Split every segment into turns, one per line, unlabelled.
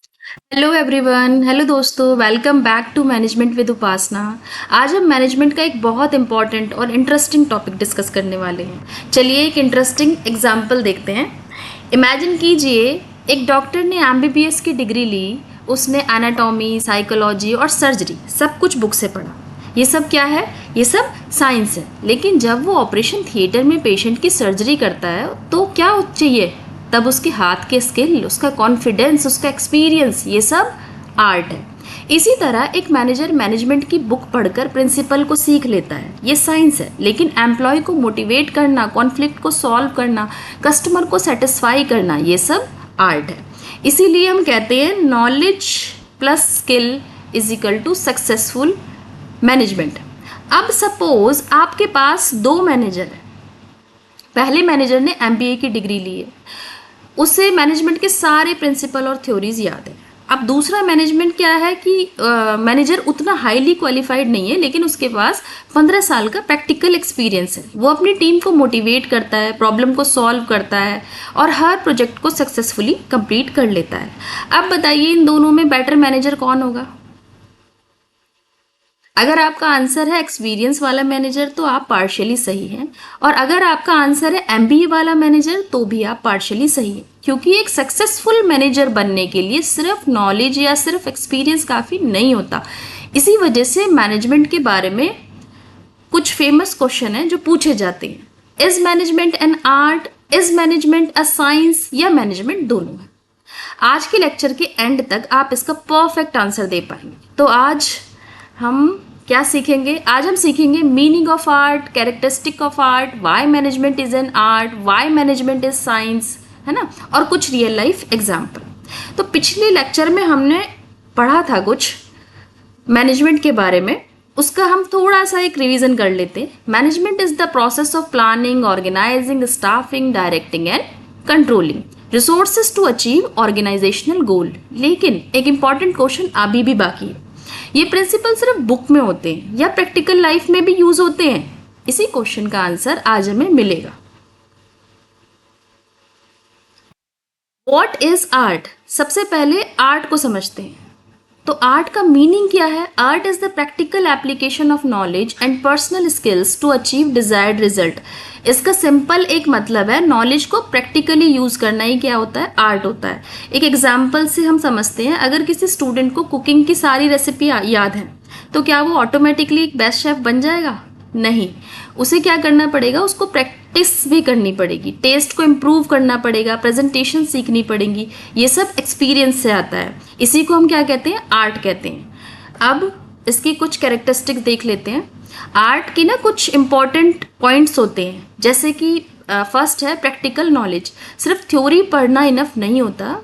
Hello everyone, hello दोस्तों, welcome back to management with Upasana. आज हम मैनेजमेंट का एक बहुत इंपॉर्टेंट और इंटरेस्टिंग टॉपिक डिस्कस करने वाले हैं। चलिए एक इंटरेस्टिंग एग्जांपल देखते हैं। इमेजिन कीजिए, एक डॉक्टर ने एमबीबीएस की डिग्री ली। उसने एनाटॉमी, साइकोलॉजी और सर्जरी सब कुछ बुक से पढ़ा। ये सब क्या है? ये सब साइंस है। लेकिन जब वो ऑपरेशन थिएटर में पेशेंट की सर्जरी करता है तो क्या चाहिए? तब उसके हाथ के स्किल, उसका कॉन्फिडेंस, उसका एक्सपीरियंस, ये सब आर्ट है। इसी तरह एक मैनेजर मैनेजमेंट की बुक पढ़कर प्रिंसिपल को सीख लेता है, ये साइंस है। लेकिन एम्प्लॉय को मोटिवेट करना, कॉन्फ्लिक्ट को सॉल्व करना, कस्टमर को सेटिस्फाई करना, ये सब आर्ट है। इसीलिए हम कहते हैं knowledge plus skill is equal to successful management. अब सपोज आपके पास दो मैनेजर है। पहले मैनेजर ने एमबीए की डिग्री ली है, उसे मैनेजमेंट के सारे प्रिंसिपल और थ्योरीज याद है। अब दूसरा मैनेजमेंट क्या है कि मैनेजर उतना हाईली क्वालिफाइड नहीं है, लेकिन उसके पास 15 साल का प्रैक्टिकल एक्सपीरियंस है। वो अपनी टीम को मोटिवेट करता है, प्रॉब्लम को सॉल्व करता है और हर प्रोजेक्ट को सक्सेसफुली कंप्लीट कर लेता है। अब बताइए इन दोनों में बेटर मैनेजर कौन होगा? अगर आपका आंसर है एक्सपीरियंस वाला मैनेजर तो आप पार्शियली सही हैं, और अगर आपका आंसर है एमबीए वाला मैनेजर तो भी आप पार्शियली सही हैं। क्योंकि एक सक्सेसफुल मैनेजर बनने के लिए सिर्फ नॉलेज या सिर्फ एक्सपीरियंस काफ़ी नहीं होता। इसी वजह से मैनेजमेंट के बारे में कुछ फेमस क्वेश्चन हैं जो पूछे जाते हैं। Is management an art? Is management a science? या मैनेजमेंट दोनों है? आज के लेक्चर के एंड तक आप इसका परफेक्ट आंसर दे पाएंगे। तो आज हम क्या सीखेंगे? आज हम सीखेंगे meaning of art, characteristic of art, why management is an art, why management is science, है ना, और कुछ रियल लाइफ एग्जाम्पल। तो पिछले लेक्चर में हमने पढ़ा था कुछ मैनेजमेंट के बारे में, उसका हम थोड़ा सा एक रिवीजन कर लेते हैं। Management is the process of planning, organising, staffing, directing and controlling resources to achieve organisational goal. लेकिन एक इंपॉर्टेंट क्वेश्चन अभी भी बाकी है, ये प्रिंसिपल सिर्फ बुक में होते हैं या प्रैक्टिकल लाइफ में भी यूज होते हैं? इसी क्वेश्चन का आंसर आज हमें मिलेगा। What is art? सबसे पहले आर्ट को समझते हैं। तो आर्ट का मीनिंग क्या है? Art is the practical application of knowledge and personal skills to achieve desired result. इसका सिंपल एक मतलब है, नॉलेज को प्रैक्टिकली यूज करना ही क्या होता है? आर्ट होता है। एक एग्जाम्पल से हम समझते हैं, अगर किसी स्टूडेंट को कुकिंग की सारी रेसिपी याद है तो क्या वो ऑटोमेटिकली एक बेस्ट शेफ बन जाएगा? नहीं, उसे क्या करना पड़ेगा? उसको प्रैक्टिस भी करनी पड़ेगी, टेस्ट को इम्प्रूव करना पड़ेगा, प्रेजेंटेशन सीखनी पड़ेगी। ये सब एक्सपीरियंस से आता है। इसी को हम क्या कहते हैं? आर्ट कहते हैं। अब इसकी कुछ कैरेक्टरिस्टिक्स देख लेते हैं। आर्ट की ना कुछ इंपॉर्टेंट पॉइंट्स होते हैं, जैसे कि फर्स्ट है प्रैक्टिकल नॉलेज। सिर्फ थ्योरी पढ़ना इनफ नहीं होता,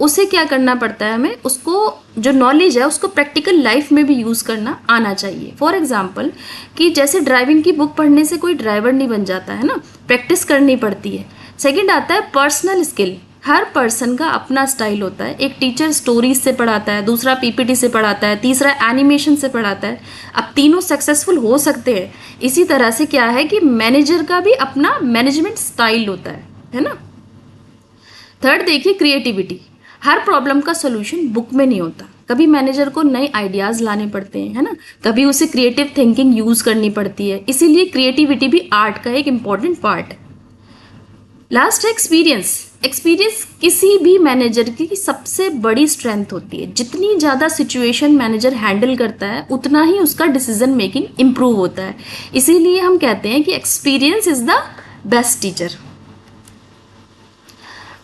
उसे क्या करना पड़ता है? हमें उसको जो नॉलेज है उसको प्रैक्टिकल लाइफ में भी यूज़ करना आना चाहिए। फॉर एग्जांपल कि जैसे ड्राइविंग की बुक पढ़ने से कोई ड्राइवर नहीं बन जाता है ना, प्रैक्टिस करनी पड़ती है। सेकंड आता है पर्सनल स्किल। हर पर्सन का अपना स्टाइल होता है। एक टीचर स्टोरीज से पढ़ाता है, दूसरा पीपीटी से पढ़ाता है, तीसरा एनिमेशन से पढ़ाता है। अब तीनों सक्सेसफुल हो सकते हैं। इसी तरह से क्या है कि मैनेजर का भी अपना मैनेजमेंट स्टाइल होता है ना। थर्ड देखिए क्रिएटिविटी। हर प्रॉब्लम का सोल्यूशन बुक में नहीं होता। कभी मैनेजर को नए आइडियाज लाने पड़ते हैं, है ना, कभी उसे क्रिएटिव थिंकिंग यूज करनी पड़ती है। इसीलिए क्रिएटिविटी भी आर्ट का एक इंपॉर्टेंट पार्ट है। लास्ट है एक्सपीरियंस। एक्सपीरियंस किसी भी मैनेजर की सबसे बड़ी स्ट्रेंथ होती है। जितनी ज़्यादा सिचुएशन मैनेजर हैंडल करता है उतना ही उसका डिसीजन मेकिंग इम्प्रूव होता है। इसीलिए हम कहते हैं कि experience is the best teacher.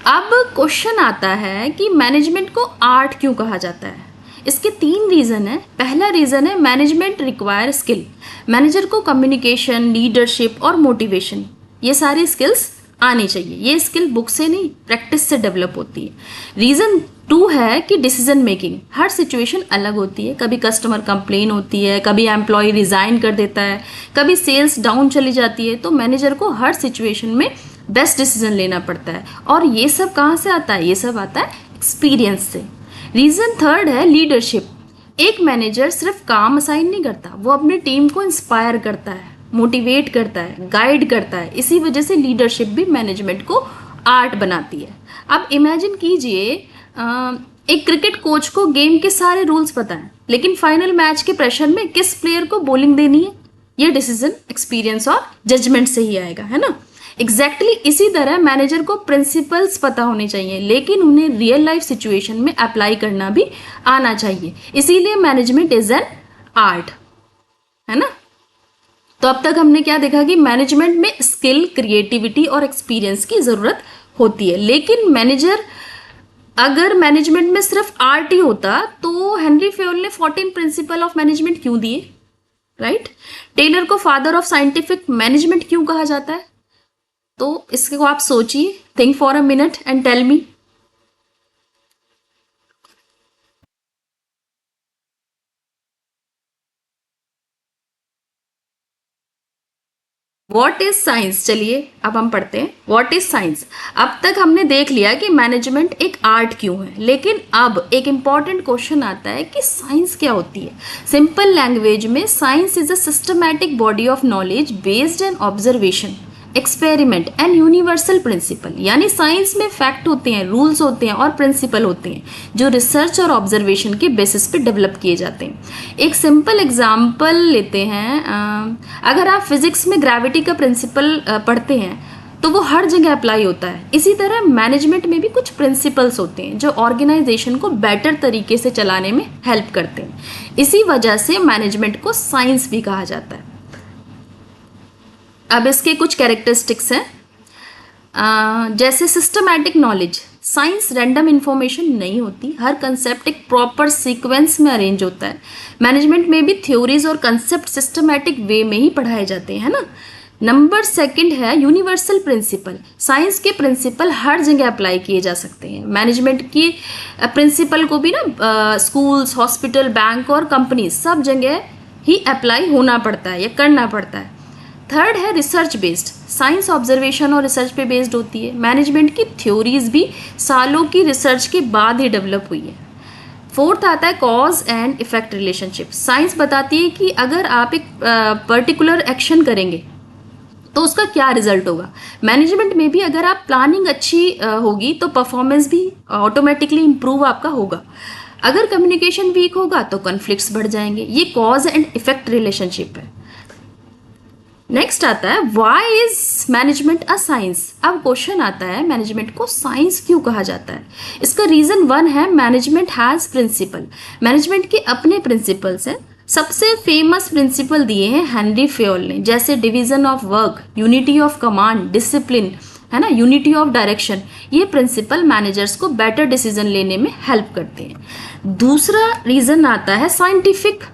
अब क्वेश्चन आता है कि मैनेजमेंट को आर्ट क्यों कहा जाता है? इसके तीन रीज़न है। पहला रीज़न है मैनेजमेंट रिक्वायर स्किल। मैनेजर को कम्युनिकेशन, लीडरशिप और मोटिवेशन, ये सारी स्किल्स आनी चाहिए। ये स्किल बुक से नहीं, प्रैक्टिस से डेवलप होती है। रीज़न टू है कि डिसीजन मेकिंग। हर सिचुएशन अलग होती है। कभी कस्टमर कंप्लेन होती है, कभी एम्प्लॉय रिजाइन कर देता है, कभी सेल्स डाउन चली जाती है। तो मैनेजर को हर सिचुएशन में बेस्ट डिसीजन लेना पड़ता है। और ये सब कहाँ से आता है? ये सब आता है एक्सपीरियंस से। रीज़न थर्ड है लीडरशिप। एक मैनेजर सिर्फ काम असाइन नहीं करता, वो अपनी टीम को इंस्पायर करता है, मोटिवेट करता है, गाइड करता है। इसी वजह से लीडरशिप भी मैनेजमेंट को आर्ट बनाती है। अब इमेजिन कीजिए एक क्रिकेट कोच को गेम के सारे रूल्स पता है, लेकिन फाइनल मैच के प्रेशर में किस प्लेयर को बॉलिंग देनी है, ये डिसीजन एक्सपीरियंस और जजमेंट से ही आएगा, है ना। एग्जैक्टली इसी तरह मैनेजर को प्रिंसिपल्स पता होने चाहिए, लेकिन उन्हें रियल लाइफ सिचुएशन में अप्लाई करना भी आना चाहिए। इसीलिए मैनेजमेंट इज एन आर्ट, है ना। तो अब तक हमने क्या देखा कि मैनेजमेंट में स्किल, क्रिएटिविटी और एक्सपीरियंस की ज़रूरत होती है, लेकिन अगर मैनेजमेंट में सिर्फ आर्ट ही होता तो हेनरी फेयोल ने 14 प्रिंसिपल ऑफ मैनेजमेंट क्यों दिए, राइट। टेलर को फादर ऑफ साइंटिफिक मैनेजमेंट क्यों कहा जाता है? तो इसको आप सोचिए, think for a minute and tell me. What is science? चलिए अब हम पढ़ते हैं वॉट इज साइंस। अब तक हमने देख लिया कि मैनेजमेंट एक आर्ट क्यों है, लेकिन अब एक इंपॉर्टेंट क्वेश्चन आता है कि साइंस क्या होती है। सिंपल लैंग्वेज में science is a systematic body of knowledge based on observation, experiment and universal principle. यानी साइंस में फैक्ट होते हैं, रूल्स होते हैं और प्रिंसिपल होते हैं जो रिसर्च और ऑब्जर्वेशन के बेसिस पे डेवलप किए जाते हैं। एक सिंपल एग्जांपल लेते हैं, अगर आप फिजिक्स में ग्रेविटी का प्रिंसिपल पढ़ते हैं तो वो हर जगह अप्लाई होता है। इसी तरह मैनेजमेंट में भी कुछ प्रिंसिपल्स होते हैं जो ऑर्गेनाइजेशन को बेटर तरीके से चलाने में हेल्प करते हैं। इसी वजह से मैनेजमेंट को साइंस भी कहा जाता है। अब इसके कुछ कैरेक्टरिस्टिक्स हैं, जैसे systematic knowledge. Science random information नहीं होती, हर कंसेप्ट एक प्रॉपर सीक्वेंस में अरेंज होता है। मैनेजमेंट में भी थ्योरीज और कंसेप्ट सिस्टमैटिक वे में ही पढ़ाए जाते हैं, है ना। नंबर सेकंड है यूनिवर्सल प्रिंसिपल। साइंस के प्रिंसिपल हर जगह अप्लाई किए जा सकते हैं। मैनेजमेंट की प्रिंसिपल को भी ना स्कूल्स, हॉस्पिटल, बैंक और कंपनी सब जगह ही अप्लाई होना पड़ता है या करना पड़ता है। थर्ड है रिसर्च बेस्ड। साइंस ऑब्जर्वेशन और रिसर्च पे बेस्ड होती है। मैनेजमेंट की थ्योरीज भी सालों की रिसर्च के बाद ही डेवलप हुई है। फोर्थ आता है cause and effect relationship. Science बताती है कि अगर आप एक पर्टिकुलर एक्शन करेंगे तो उसका क्या रिजल्ट होगा। मैनेजमेंट में भी अगर आप प्लानिंग अच्छी होगी तो परफॉर्मेंस भी ऑटोमेटिकली इम्प्रूव आपका होगा। अगर कम्युनिकेशन वीक होगा तो कॉन्फ्लिक्ट्स बढ़ जाएंगे। ये कॉज एंड इफेक्ट रिलेशनशिप है। नेक्स्ट आता है why is management a science. अब क्वेश्चन आता है मैनेजमेंट को साइंस क्यों कहा जाता है। इसका रीजन वन है मैनेजमेंट हैज प्रिंसिपल। मैनेजमेंट के अपने प्रिंसिपल्स हैं। सबसे फेमस प्रिंसिपल दिए हैं हेनरी फेयोल ने, जैसे division of work, unity of command, discipline, है ना, यूनिटी ऑफ डायरेक्शन। ये प्रिंसिपल मैनेजर्स को बेटर डिसीजन लेने में हेल्प करते हैं। दूसरा रीजन आता है साइंटिफिक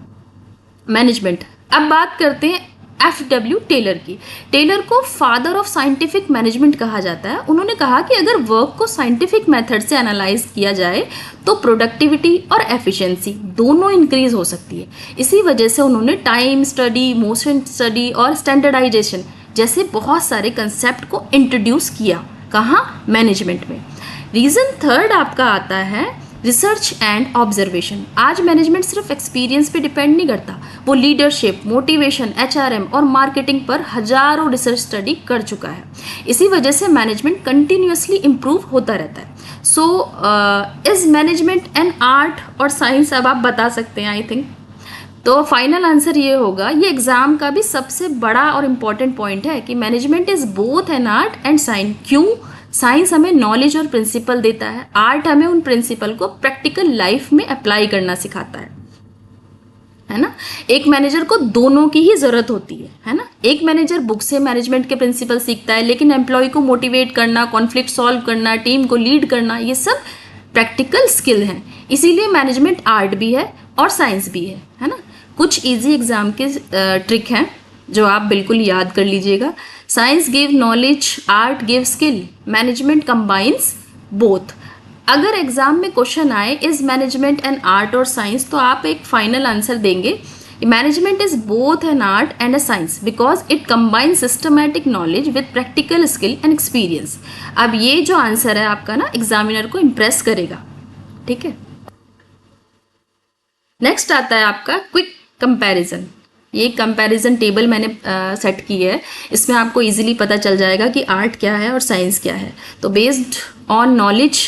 मैनेजमेंट। अब बात करते हैं FW टेलर की। टेलर को फादर ऑफ साइंटिफिक मैनेजमेंट कहा जाता है। उन्होंने कहा कि अगर वर्क को साइंटिफिक मेथड से एनालाइज किया जाए तो प्रोडक्टिविटी और एफिशिएंसी दोनों इंक्रीज हो सकती है। इसी वजह से उन्होंने टाइम स्टडी, मोशन स्टडी और स्टैंडर्डाइजेशन जैसे बहुत सारे कंसेप्ट को इंट्रोड्यूस किया। कहाँ? मैनेजमेंट में। रीज़न थर्ड आपका आता है रिसर्च एंड ऑब्जर्वेशन। आज मैनेजमेंट सिर्फ एक्सपीरियंस पे डिपेंड नहीं करता, वो लीडरशिप, मोटिवेशन, HRM और मार्केटिंग पर हजारों रिसर्च स्टडी कर चुका है। इसी वजह से मैनेजमेंट कंटिन्यूअसली इम्प्रूव होता रहता है। So is management an art और साइंस? अब आप बता सकते हैं आई थिंक। तो फाइनल आंसर ये होगा, ये एग्जाम का भी सबसे बड़ा और इम्पॉर्टेंट पॉइंट है कि management is both an art and science. क्यों? साइंस हमें नॉलेज और प्रिंसिपल देता है, आर्ट हमें उन प्रिंसिपल को प्रैक्टिकल लाइफ में अप्लाई करना सिखाता है ना। एक मैनेजर को दोनों की ही जरूरत होती है ना। एक मैनेजर बुक से मैनेजमेंट के प्रिंसिपल सीखता है, लेकिन एम्प्लॉय को मोटिवेट करना, कॉन्फ्लिक्ट सॉल्व करना, टीम को लीड करना, ये सब प्रैक्टिकल स्किल हैं। इसीलिए मैनेजमेंट आर्ट भी है और साइंस भी है ना। कुछ इजी एग्जाम के ट्रिक हैं जो आप बिल्कुल याद कर लीजिएगा। Science give knowledge, art give skill, management combines both. अगर एग्जाम में क्वेश्चन आए इज मैनेजमेंट एन आर्ट और साइंस, तो आप एक फाइनल आंसर देंगे management is both an art and a science because it combines systematic knowledge with practical skill and experience. अब ये जो आंसर है आपका ना एग्जामिनर को इम्प्रेस करेगा, ठीक है। नेक्स्ट आता है आपका क्विक कंपैरिजन। ये कंपैरिजन टेबल मैंने सेट की है, इसमें आपको इजीली पता चल जाएगा कि आर्ट क्या है और साइंस क्या है। तो based on knowledge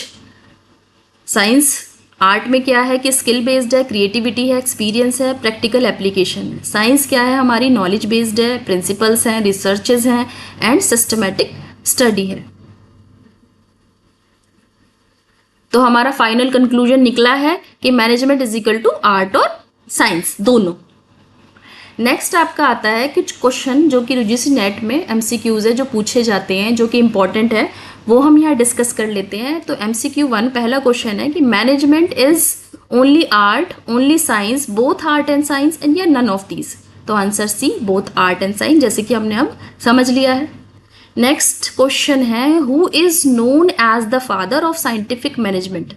science art में क्या है कि स्किल बेस्ड है, क्रिएटिविटी है, एक्सपीरियंस है, प्रैक्टिकल एप्लीकेशन है। साइंस क्या है, हमारी नॉलेज बेस्ड है, प्रिंसिपल्स हैं, रिसर्चेज हैं एंड सिस्टमेटिक स्टडी है। तो हमारा फाइनल कंक्लूजन निकला है कि management is equal to art और साइंस दोनों। नेक्स्ट आपका आता है कुछ क्वेश्चन जो कि यूजीसी नेट में एमसीक्यूज है जो पूछे जाते हैं, जो कि इंपॉर्टेंट है, वो हम यहाँ डिस्कस कर लेते हैं। तो MCQ 1 पहला क्वेश्चन है कि management is only art, only science, both art and science and या नन ऑफ दीज। तो answer C, both art and science, जैसे कि हमने अब समझ लिया है। नेक्स्ट क्वेश्चन है who is known as the father of scientific management?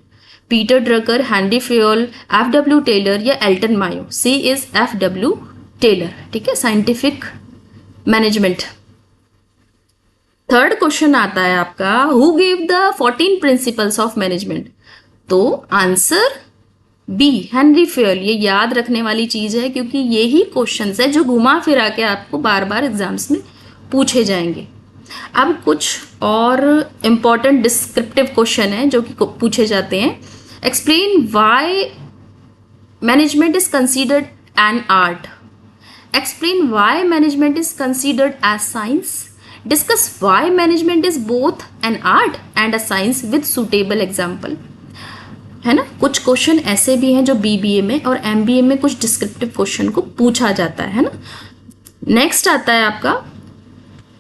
Peter Drucker, Henry Fayol, FW Taylor या Elton Mayo? C is FW Taylor. ठीक है, साइंटिफिक मैनेजमेंट। थर्ड क्वेश्चन आता है आपका who give the 14 principles of management? तो answer B, Henry Fayol. ये याद रखने वाली चीज है क्योंकि ये ही क्वेश्चंस है जो घुमा फिरा के आपको बार बार एग्जाम्स में पूछे जाएंगे। अब कुछ और इंपॉर्टेंट डिस्क्रिप्टिव क्वेश्चन है जो कि पूछे जाते हैं। Explain why management is considered an art. Explain why management is considered as science. Discuss why management is both an art and a science with suitable example. है ना, कुछ क्वेश्चन ऐसे भी हैं जो BBA में और MBA में कुछ डिस्क्रिप्टिव क्वेश्चन को पूछा जाता है ना। नेक्स्ट आता है आपका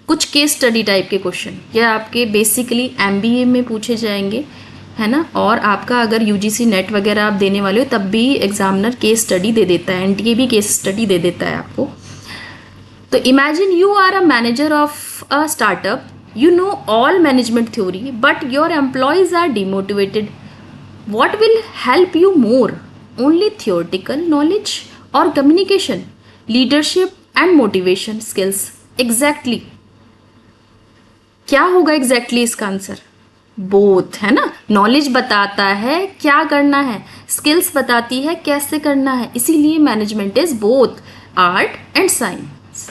कुछ केस स्टडी टाइप के क्वेश्चन। ये आपके बेसिकली MBA में पूछे जाएंगे, है ना, और आपका अगर UGC नेट वगैरह आप देने वाले हो तब भी एग्जामिनर केस स्टडी दे देता है, NTA भी केस स्टडी दे देता है आपको। तो imagine you are a manager of a startup, you know all management theory but your employees are demotivated. What will help you more, only theoretical knowledge और communication, leadership and motivation skills? Exactly क्या होगा exactly इसका answer? Both, है ना। Knowledge बताता है क्या करना है, स्किल्स बताती है कैसे करना है, इसीलिए management is both art and science.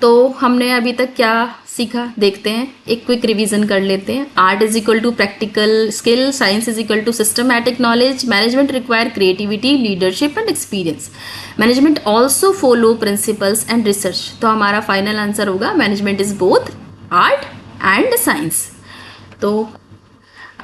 तो हमने अभी तक क्या सीखा देखते हैं, एक क्विक रिवीजन कर लेते हैं। Art is equal to practical skill, science is equal to systematic knowledge, management require creativity, leadership and experience, management also follow principles and research. तो हमारा फाइनल आंसर होगा management is both art and science. तो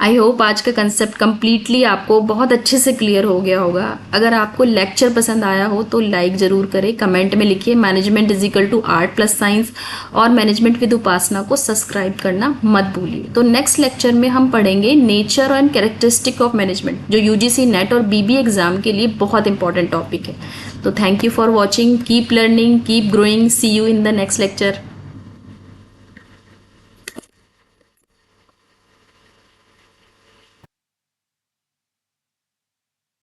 I hope आज का concept completely आपको बहुत अच्छे से क्लियर हो गया होगा। अगर आपको लेक्चर पसंद आया हो तो लाइक ज़रूर करें, कमेंट में लिखिए management is equal to art plus science, और मैनेजमेंट विद उपासना को सब्सक्राइब करना मत भूलिए। तो नेक्स्ट लेक्चर में हम पढ़ेंगे nature and characteristic of management, जो UGC नेट और BBA एग्जाम के लिए बहुत इंपॉर्टेंट टॉपिक है। तो thank you for watching, keep learning, keep growing, see you in the next lecture.